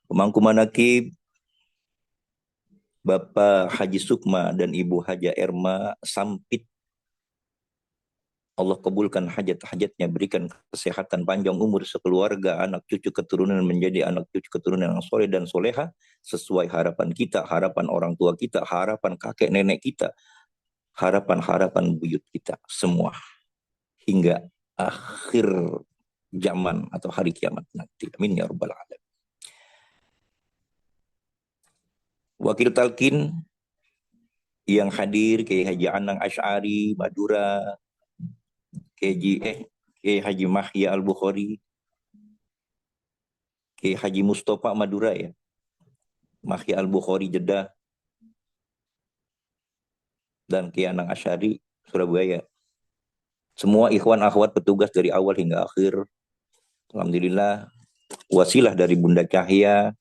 Pemangku manakib Bapak Haji Sukma dan Ibu Haja Erma Sampit, Allah kabulkan hajat-hajatnya, berikan kesehatan panjang umur sekeluarga, anak cucu keturunan menjadi anak cucu keturunan yang soleh dan soleha, sesuai harapan kita, harapan orang tua kita, harapan kakek nenek kita, harapan-harapan buyut kita semua, hingga akhir zaman atau hari kiamat nanti. Amin ya rabbal alamin. Wakil talkin yang hadir Kiai Haji Anang Asy'ari Madura, Kiai Haji Mahya Al-Bukhari, Kiai Haji Mustafa Madura ya, Mahya Al-Bukhari Jeddah, dan Kiai Anang Asy'ari Surabaya. Semua ikhwan akhwat petugas dari awal hingga akhir. Alhamdulillah, wasilah dari Bunda Cahya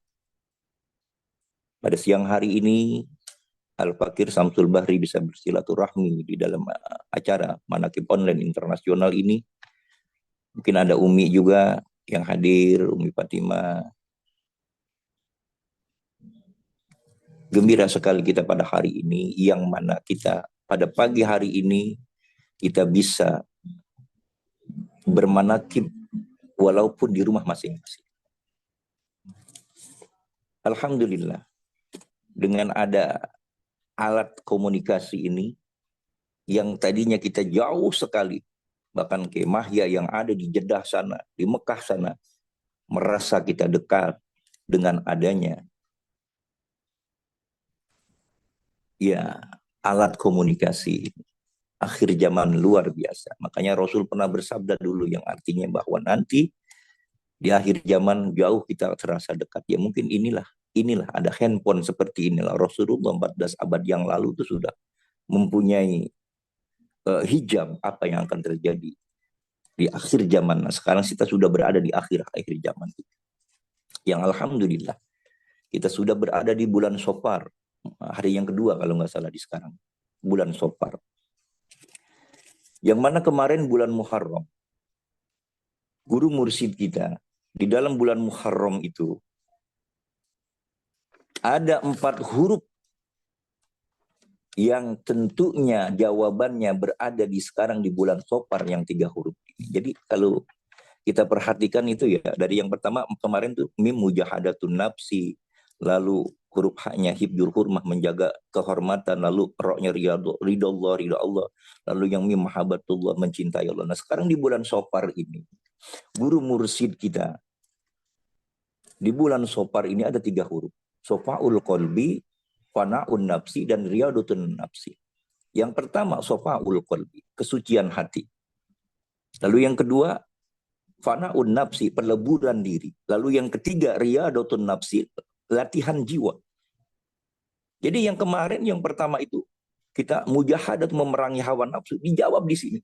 pada siang hari ini Al-Fakir Samsul Bahri bisa bersilaturahmi di dalam acara Manaqib Online Internasional ini. Mungkin ada Umi juga yang hadir, Umi Fatimah. Gembira sekali kita pada hari ini, yang mana kita pada pagi hari ini kita bisa bermanaqib walaupun di rumah masing-masing. Alhamdulillah, dengan ada alat komunikasi ini, yang tadinya kita jauh sekali, bahkan ke Mahya yang ada di Jeddah sana, di Mekah sana, merasa kita dekat dengan adanya ya alat komunikasi akhir zaman luar biasa. Makanya Rasul pernah bersabda dulu yang artinya bahwa nanti di akhir zaman jauh kita terasa dekat. Ya mungkin inilah ada handphone seperti inilah. Rasulullah 14 abad yang lalu itu sudah mempunyai hijab apa yang akan terjadi di akhir zaman. Nah, sekarang kita sudah berada di akhir zaman. Yang alhamdulillah kita sudah berada di bulan Safar, hari yang kedua kalau nggak salah di sekarang, bulan Safar. Yang mana kemarin bulan Muharram, guru mursyid kita di dalam bulan Muharram itu ada 4 huruf yang tentunya jawabannya berada di sekarang di bulan Safar yang 3 huruf ini. Jadi kalau kita perhatikan itu ya, dari yang pertama kemarin tuh mim mujahadatun nafsi, lalu huruf haknya hibdul hurmah, menjaga kehormatan, lalu roknya ridho Allah, lalu yang mim mahabbatullah, mencintai Allah. Nah sekarang di bulan Safar ini, guru mursyid kita di bulan Safar ini ada 3 huruf, sofaul qalbi, fana'un nafsi, dan riyadutun nafsi. Yang pertama sofaul qalbi, kesucian hati. Lalu yang kedua fana'un nafsi, peleburan diri. Lalu yang ketiga riyadutun nafsi, latihan jiwa. Jadi yang kemarin yang pertama itu kita mujahadat, memerangi hawa nafsu, dijawab di sini.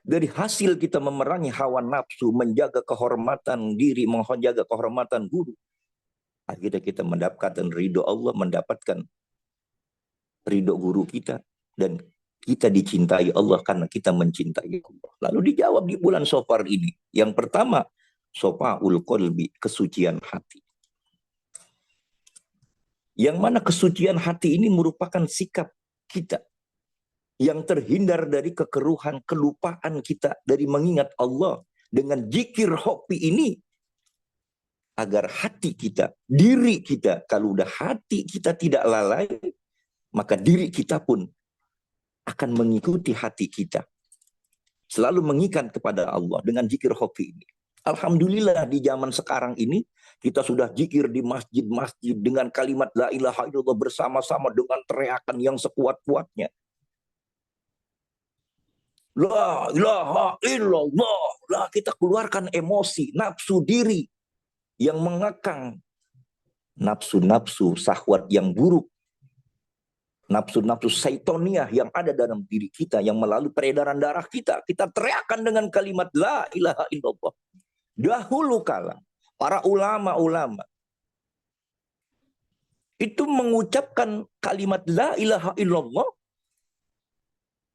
Dari hasil kita memerangi hawa nafsu, menjaga kehormatan diri, menjaga kehormatan guru, akhirnya kita mendapatkan ridho Allah, mendapatkan ridho guru kita, dan kita dicintai Allah karena kita mencintai Allah. Lalu dijawab di bulan Safar ini. Yang pertama, sofaul qalbi, kesucian hati. Yang mana kesucian hati ini merupakan sikap kita yang terhindar dari kekeruhan, kelupaan kita dari mengingat Allah dengan zikir hobi ini, agar hati kita, diri kita, kalau udah hati kita tidak lalai, maka diri kita pun akan mengikuti hati kita, selalu mengikat kepada Allah dengan zikir hobi ini. Alhamdulillah di zaman sekarang ini kita sudah zikir di masjid-masjid dengan kalimat la ilaha illallah bersama-sama dengan teriakan yang sekuat-kuatnya. La ilaha illallah. Lah kita keluarkan emosi, nafsu diri yang mengekang, nafsu-nafsu syahwat yang buruk, nafsu-nafsu syaitoniah yang ada dalam diri kita, yang melalui peredaran darah kita. Kita teriakan dengan kalimat la ilaha illallah. Dahulu kala para ulama-ulama itu mengucapkan kalimat la ilaha illallah.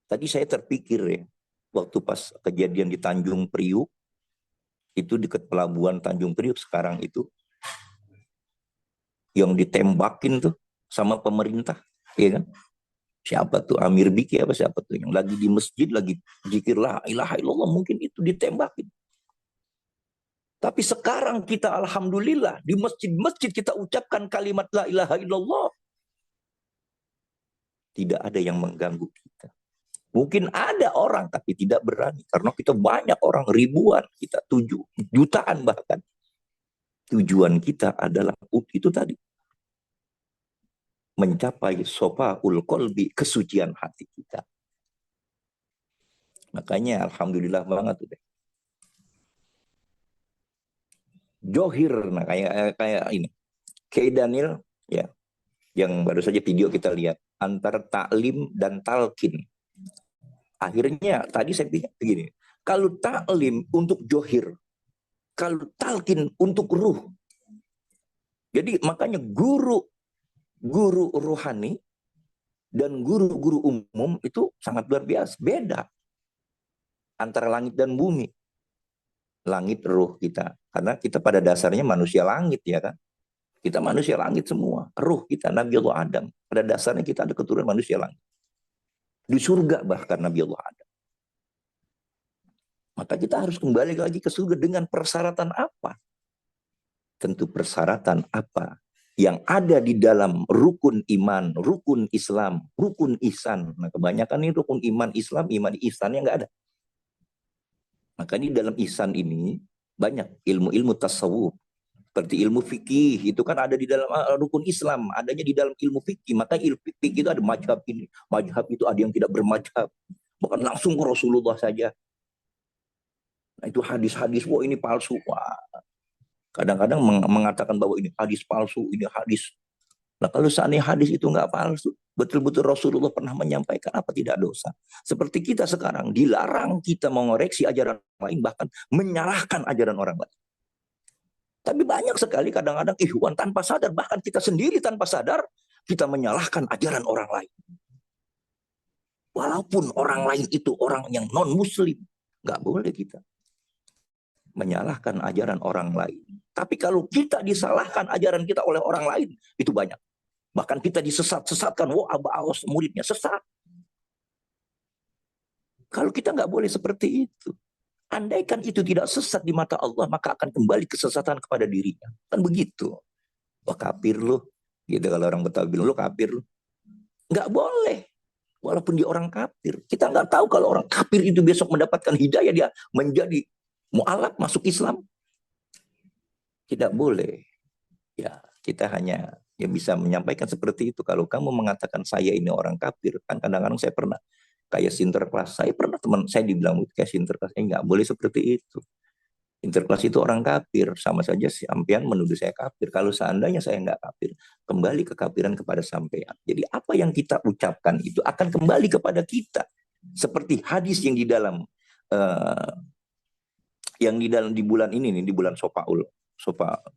Tadi saya terpikir ya, waktu pas kejadian di Tanjung Priuk, itu dekat pelabuhan Tanjung Priuk sekarang itu, yang ditembakin tuh sama pemerintah, ya kan? Siapa tuh, Amir Biki apa siapa tuh yang lagi di masjid lagi zikir la ilaha illallah, mungkin itu ditembakin. Tapi sekarang kita alhamdulillah di masjid-masjid kita ucapkan kalimat la ilaha illallah, tidak ada yang mengganggu kita. Mungkin ada orang tapi tidak berani karena kita banyak orang, ribuan, kita 7 jutaan bahkan. Tujuan kita adalah itu tadi, mencapai sofaul kolbi, kesucian hati kita. Makanya alhamdulillah banget udah. Johir, nah kayak ini, Kay Daniel ya, yang baru saja video kita lihat, antara taklim dan talkin. Akhirnya tadi saya pikir begini, kalau taklim untuk johir, kalau talkin untuk ruh. Jadi makanya guru rohani dan guru-guru umum itu sangat luar biasa. Beda antara langit dan bumi. Langit ruh kita. Karena kita pada dasarnya manusia langit, ya kan? Kita manusia langit semua. Ruh kita Nabi Allah Adam. Pada dasarnya kita ada keturunan manusia langit. Di surga bahkan Nabi Allah Adam. Maka kita harus kembali lagi ke surga dengan persyaratan apa? Tentu persyaratan apa yang ada di dalam rukun iman, rukun Islam, rukun ihsan. Nah, kebanyakan ini rukun iman Islam, iman ihsan yang nggak ada. Maka di dalam ihsan ini banyak ilmu-ilmu tasawuf. Seperti ilmu fikih, itu kan ada di dalam rukun Islam, adanya di dalam ilmu fikih. Maka ilmu fikih itu ada mazhab ini, mazhab itu ada yang tidak bermazhab. Bukan langsung ke Rasulullah saja. Nah, itu hadis-hadis, wah ini palsu. Wah, kadang-kadang mengatakan bahwa ini hadis palsu, ini hadis. Nah, kalau seandainya hadis itu nggak palsu, betul-betul Rasulullah pernah menyampaikan, apa tidak dosa? Seperti kita sekarang, dilarang kita mengoreksi ajaran lain, bahkan menyalahkan ajaran orang lain. Tapi banyak sekali kadang-kadang ikhwan tanpa sadar, bahkan kita sendiri tanpa sadar, kita menyalahkan ajaran orang lain. Walaupun orang lain itu orang yang non-muslim, nggak boleh kita menyalahkan ajaran orang lain. Tapi kalau kita disalahkan ajaran kita oleh orang lain, itu banyak. Bahkan kita disesat-sesatkan, wah Abbas muridnya sesat. Kalau kita nggak boleh seperti itu. Andaikan itu tidak sesat di mata Allah, maka akan kembali kesesatan kepada dirinya. Kan begitu. Wah kafir loh. Gitu kalau orang Betawi bilang, lo kafir loh. Nggak boleh. Walaupun dia orang kafir. Kita nggak tahu kalau orang kafir itu besok mendapatkan hidayah, dia menjadi mu'alaf masuk Islam. Tidak boleh. Ya, kita hanya ya bisa menyampaikan seperti itu. Kalau kamu mengatakan saya ini orang kafir, kan kadang-kadang saya pernah kayak sinterklas. Saya pernah teman saya dibilang kayak sinterklas, nggak boleh seperti itu. Sinterklas itu orang kafir, sama saja sampean menuduh saya kafir. Kalau seandainya saya nggak kafir, kembali kekafiran kepada sampean. Jadi apa yang kita ucapkan itu akan kembali kepada kita. Seperti hadis yang di dalam di bulan ini nih, di bulan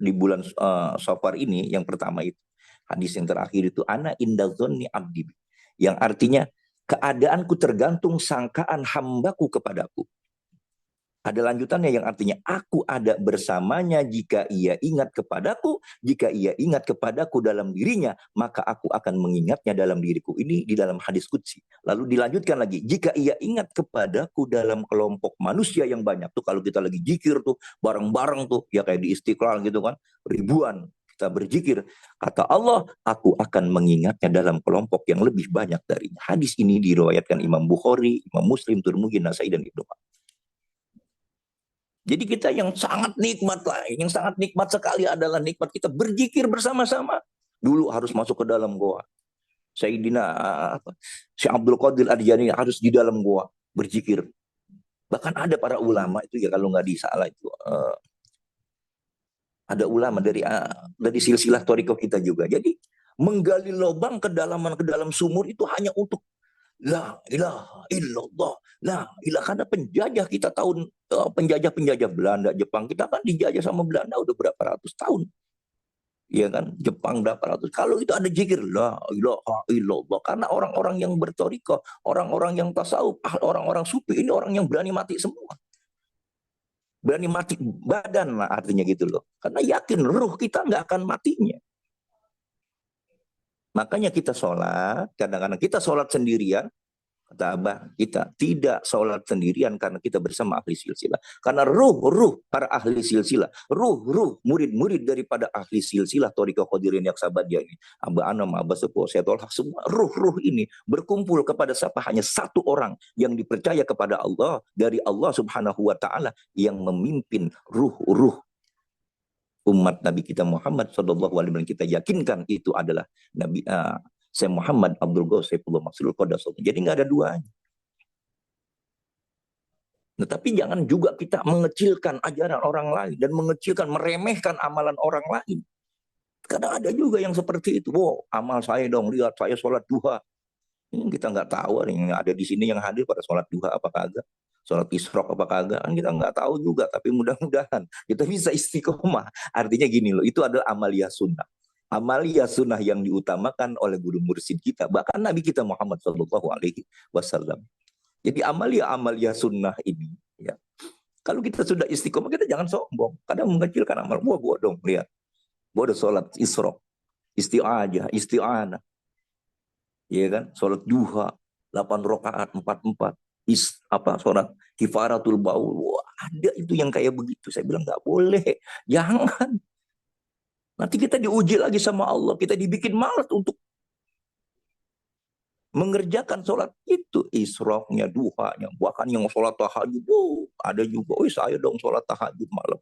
di bulan Safar ini, yang pertama itu hadis yang terakhir itu ana indadzonni abdi, yang artinya keadaanku tergantung sangkaan hambaku kepadaku. Ada lanjutannya yang artinya aku ada bersamanya jika ia ingat kepadaku, jika ia ingat kepadaku dalam dirinya, maka aku akan mengingatnya dalam diriku. Ini di dalam hadis qudsi. Lalu dilanjutkan lagi, jika ia ingat kepadaku dalam kelompok manusia yang banyak. Tuh kalau kita lagi zikir tuh bareng-bareng tuh, ya kayak di Istiqlal gitu kan, ribuan kita berzikir, kata Allah, aku akan mengingatnya dalam kelompok yang lebih banyak darinya. Hadis ini diriwayatkan Imam Bukhari, Imam Muslim, Tirmidzi, Nasai, dan Ibnu Majah. Jadi kita yang sangat nikmat lah, yang sangat nikmat sekali adalah nikmat kita berzikir bersama-sama. Dulu harus masuk ke dalam goa. Sayyidina Syekh Abdul Qadir Ad-Jani harus di dalam goa berzikir. Bahkan ada para ulama itu ya, kalau nggak disalah itu ada ulama dari silsilah thariqah kita juga. Jadi menggali lubang ke dalam sumur itu hanya untuk la ilaha illallah, la ilaha, karena penjajah kita penjajah Belanda, Jepang, kita kan dijajah sama Belanda udah berapa ratus tahun, ya kan, Jepang berapa ratus. Kalau itu ada zikir la ilaha illallah, karena orang-orang yang bertoriko, orang-orang yang tasawuf, orang-orang sufi ini orang yang berani mati semua, berani mati badan lah artinya gitu loh, karena yakin ruh kita nggak akan matinya. Makanya kita sholat, kadang-kadang kita sholat sendirian, kata Abah, kita tidak sholat sendirian karena kita bersama ahli silsilah. Karena ruh-ruh para ahli silsilah, ruh-ruh murid-murid daripada ahli silsilah Thariqah Qadirin Yaksabadiyah ini, Abah Anam, Abah Sepuh, saya tolak semua ruh-ruh ini berkumpul kepada siapa? Hanya satu orang yang dipercaya kepada Allah, dari Allah Subhanahu wa Ta'ala, yang memimpin ruh-ruh umat Nabi kita Muhammad Sallallahu Alaihi Wasallam. Kita yakinkan itu adalah Nabi Syekh Muhammad Abdul Ghaus Saifullah Maksudul Qadas. Jadi nggak ada duanya. Nah, tapi jangan juga kita mengecilkan ajaran orang lain dan mengecilkan, meremehkan amalan orang lain. Kadang ada juga yang seperti itu. Wow, amal saya dong, lihat saya sholat duha. Ini kita nggak tahu yang ada di sini yang hadir pada sholat duha apa kagak. Sholat isyraq apa kagak, kan kita nggak tahu juga. Tapi mudah-mudahan kita bisa istiqomah. Artinya gini loh, itu adalah amalia sunnah. Amalia sunnah yang diutamakan oleh guru mursyid kita, bahkan Nabi kita Muhammad Shallallahu Alaihi Wasallam. Jadi amalia sunnah ini, ya. Kalau kita sudah istiqomah, kita jangan sombong. Kadang mengecilkan amal. Wah, gua dong, lihat. Gua ada sholat isyraq, isti'anah. Ya kan? Sholat duha, 8 rakaat, 4-4. Sholat kifaratul baul. Wah, ada itu yang kayak begitu. Saya bilang nggak boleh. Jangan. Nanti kita diuji lagi sama Allah. Kita dibikin malas untuk mengerjakan sholat itu. Isyraqnya, duhanya. Bahkan yang sholat tahajud. Ada juga. Oh, saya dong sholat tahajud malam.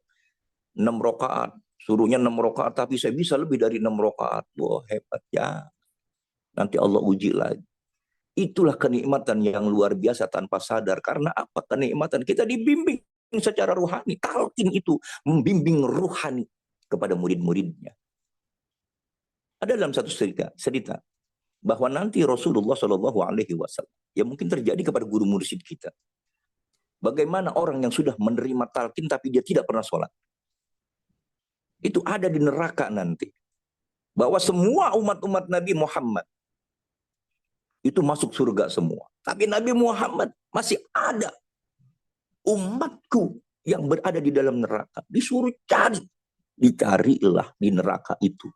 6 rakaat. Suruhnya 6 rakaat. Tapi saya bisa lebih dari 6 rakaat. Wah, hebat ya. Nanti Allah uji lagi. Itulah kenikmatan yang luar biasa tanpa sadar. Karena apa kenikmatan? Kita dibimbing secara ruhani. Talqin itu membimbing ruhani kepada murid-muridnya. Ada dalam satu cerita bahwa nanti Rasulullah Shallallahu Alaihi Wasallam, yang mungkin terjadi kepada guru mursyid kita, bagaimana orang yang sudah menerima talqin tapi dia tidak pernah sholat, itu ada di neraka nanti. Bahwa semua umat-umat Nabi Muhammad itu masuk surga semua, tapi Nabi Muhammad masih ada umatku yang berada di dalam neraka. Disuruh cari, dicarilah di neraka itu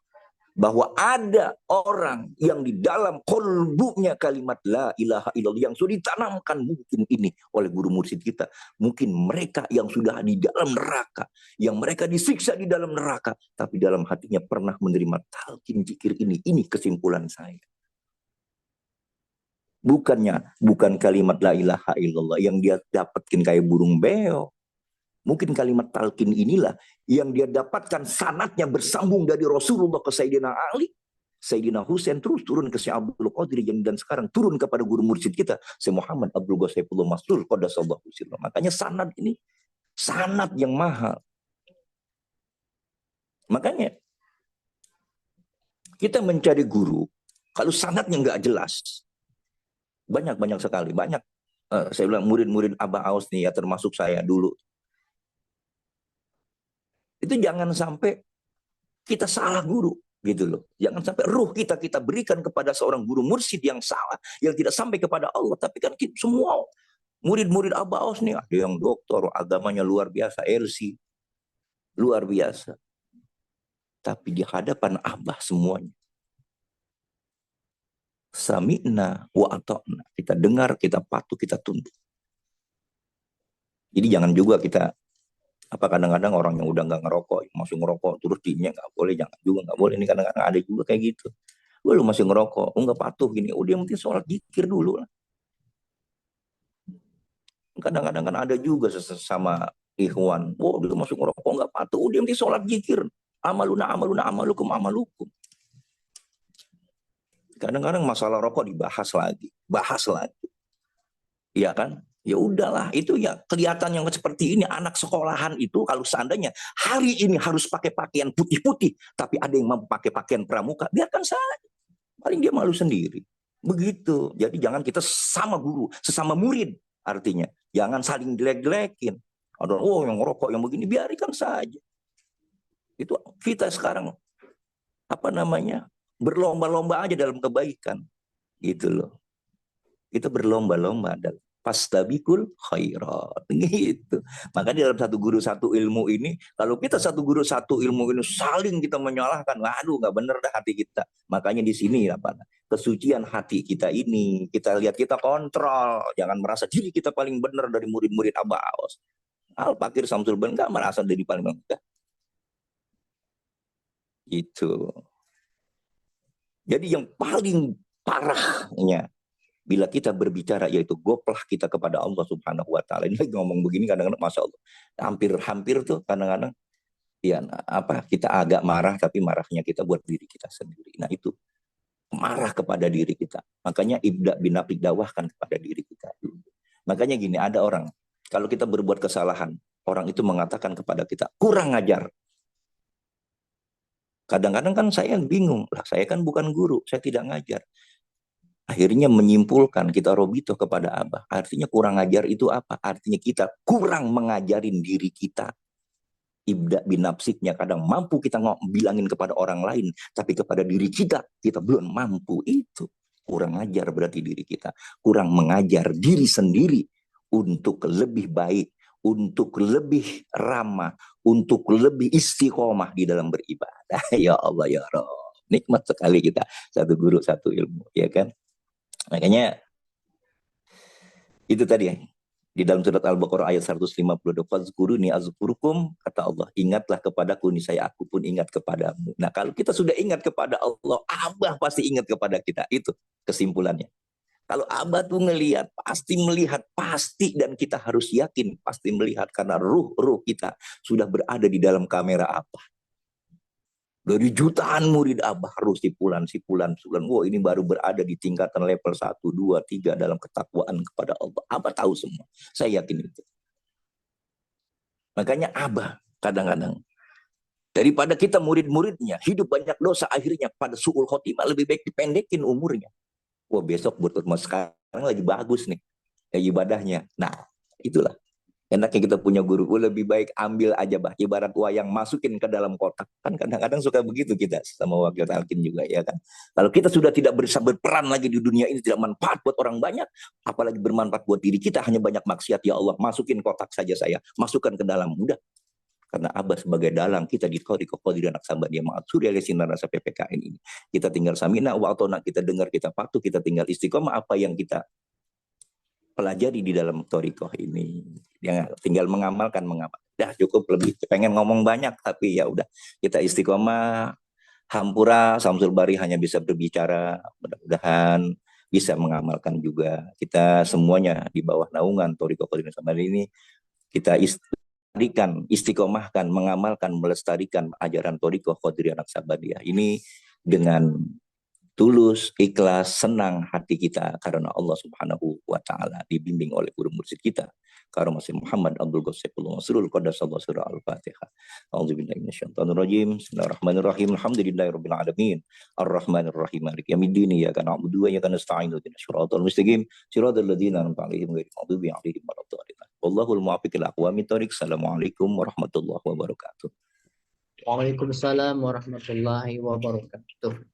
bahwa ada orang yang di dalam kolbunya kalimat la ilaha illallah yang sudah ditanamkan mungkin ini oleh guru mursyid kita. Mungkin mereka yang sudah di dalam neraka, yang mereka disiksa di dalam neraka, tapi dalam hatinya pernah menerima talqin zikir ini. Ini kesimpulan saya. Bukan kalimat la ilaha illallah yang dia dapatkan kayak burung beo. Mungkin kalimat talqin inilah yang dia dapatkan sanadnya bersambung dari Rasulullah ke Sayyidina Ali, Sayyidina Husain, terus turun ke Syekh Abdul Qadir, dan sekarang turun kepada guru mursyid kita, Syekh Muhammad Abdul Ghaus Saifullah Maslul Qaddasallahu sirrah. Makanya sanad ini sanad yang mahal. Makanya kita mencari guru, kalau sanadnya nggak jelas, banyak sekali, banyak. Saya bilang murid-murid Abah Aus nih ya, termasuk saya dulu. Itu jangan sampai kita salah guru gitu loh. Jangan sampai ruh kita berikan kepada seorang guru mursyid yang salah, yang tidak sampai kepada Allah. Tapi kan kita semua murid-murid Abah Aus nih, ada yang doktor, agamanya luar biasa, LC, luar biasa. Tapi di hadapan Abah semuanya sami'na wa ata'na. Kita dengar, kita patuh, kita tunduk. Jadi jangan juga kita kadang-kadang orang yang udah nggak ngerokok masih ngerokok terus dinya nggak boleh, jangan juga, nggak boleh. Ini kadang-kadang ada juga kayak gitu. Lu masih ngerokok, nggak patuh gini, udah yang penting sholat zikir dulu lah. Kadang-kadang kan ada juga sesama ikhwan, dia masih ngerokok nggak patuh, udah yang penting sholat zikir. Amaluna amalukum amalukum. Kadang-kadang masalah rokok dibahas lagi, iya kan? Ya udahlah, itu ya kelihatan yang seperti ini anak sekolahan itu kalau seandainya hari ini harus pakai pakaian putih-putih, tapi ada yang mau pakai pakaian pramuka, biarkan saja. Paling dia malu sendiri. Begitu. Jadi jangan kita sama guru, sesama murid artinya. Jangan saling jelek-jelekin. Ada yang ngerokok yang begini, biarkan saja. Itu kita sekarang berlomba-lomba aja dalam kebaikan. Gitu loh. Kita berlomba-lomba Fastabiqul khairat. Gitu. Maka di dalam satu guru satu ilmu ini, kalau kita satu guru satu ilmu ini saling kita menyalahkan, waduh nggak bener dah hati kita. Makanya di sini apa? Kesucian hati kita ini, kita lihat, kita kontrol. Jangan merasa diri kita paling benar dari murid-murid Abbas. Al-Fakir Samsul Ben nggak merasa diri paling benar. Itu. Jadi yang paling parahnya bila kita berbicara yaitu goplah kita kepada Allah Subhanahu wa taala. Ini ngomong begini kadang-kadang Masya Allah. Hampir-hampir tuh kadang-kadang ya apa kita agak marah, tapi marahnya kita buat diri kita sendiri. Nah itu marah kepada diri kita. Makanya ibda binapik dakwahkan kepada diri kita. Makanya gini, ada orang kalau kita berbuat kesalahan, orang itu mengatakan kepada kita kurang ajar. Kadang-kadang kan saya bingung, lah saya kan bukan guru, saya tidak ngajar. Akhirnya menyimpulkan kita robito kepada Abah. Artinya kurang ajar itu apa? Artinya kita kurang mengajarin diri kita. Ibda binapsiknya kadang mampu kita bilangin kepada orang lain, tapi kepada diri kita belum mampu. Itu kurang ajar berarti diri kita. Kurang mengajar diri sendiri untuk lebih baik, untuk lebih ramah, untuk lebih istiqomah di dalam beribadah. Ya Allah ya Rabb. Nikmat sekali kita satu guru satu ilmu, ya kan? Makanya itu tadi ya. Di dalam surat Al-Baqarah ayat 152, fazkuruni azkurukum, kata Allah, ingatlah kepadaku niscaya aku pun ingat kepadamu. Nah, kalau kita sudah ingat kepada Allah, Abah pasti ingat kepada kita. Itu kesimpulannya. Kalau Abah tuh ngelihat, pasti melihat, pasti, dan kita harus yakin pasti melihat karena ruh kita sudah berada di dalam kamera Abah. Dari jutaan murid Abah harus sipulan. Wah, ini baru berada di tingkatan level 1, 2, 3 dalam ketakwaan kepada Allah. Abah tahu semua. Saya yakin itu. Makanya Abah kadang-kadang daripada kita murid-muridnya hidup banyak dosa, akhirnya pada su'ul khotimah lebih baik dipendekin umurnya. Wah, besok bertemu sekarang lagi bagus nih ibadahnya. Nah, itulah. Enaknya kita punya guru, lebih baik ambil aja bah, ibarat wayang masukin ke dalam kotak. Kan kadang-kadang suka begitu kita sama wakil talqin juga, ya kan. Kalau kita sudah tidak bisa berperan lagi di dunia ini, tidak manfaat buat orang banyak, apalagi bermanfaat buat diri kita, hanya banyak maksiat, ya Allah, masukin kotak saja saya, masukkan ke dalam, mudah. Karena Abah sebagai dalang kita di Thariqah Qadiriyah Naqsabandiyah Ma'ad Surya Sinar Rasa PPKN ini. Kita tinggal samina wa atona, kita dengar, kita patuh, kita tinggal istiqomah apa yang kita pelajari di dalam Thariqah ini. Yang tinggal mengamalkan. Dah cukup, lebih pengen ngomong banyak, tapi ya udah, kita istiqomah. Hampura Samsul Bari hanya bisa berbicara, mudah-mudahan bisa mengamalkan juga. Kita semuanya di bawah naungan Thariqah Qadiriyah Naqsabandiyah ini, kita istiqomahkan, mengamalkan, melestarikan ajaran Thariqah Qadiriyah Naqsabandiyah ini dengan tulus, ikhlas, senang hati kita karena Allah Subhanahu wa taala, dibimbing oleh guru mursyid kita Karomasim Muhammad Abdul Ghosepul Masrul Qaddasallahu surah Al-Fatihah. A'udzubillahi minasyaitonir rajim. Bismillahirrahmanirrahim. Alhamdulillahirabbil alamin. Arrahmanirrahim. Maliki yaumiddin. Iyyaka na'budu wa iyyaka nasta'in. Ihdinas siratal mustaqim. Siratal ladzina an'amta 'alaihim ghairil maghdubi 'alaihim waladdallin. Wallahul muwaffiq ila aqwamit thoriq. Assalamualaikum warahmatullahi wabarakatuh. Waalaikumsalam warahmatullahi wabarakatuh.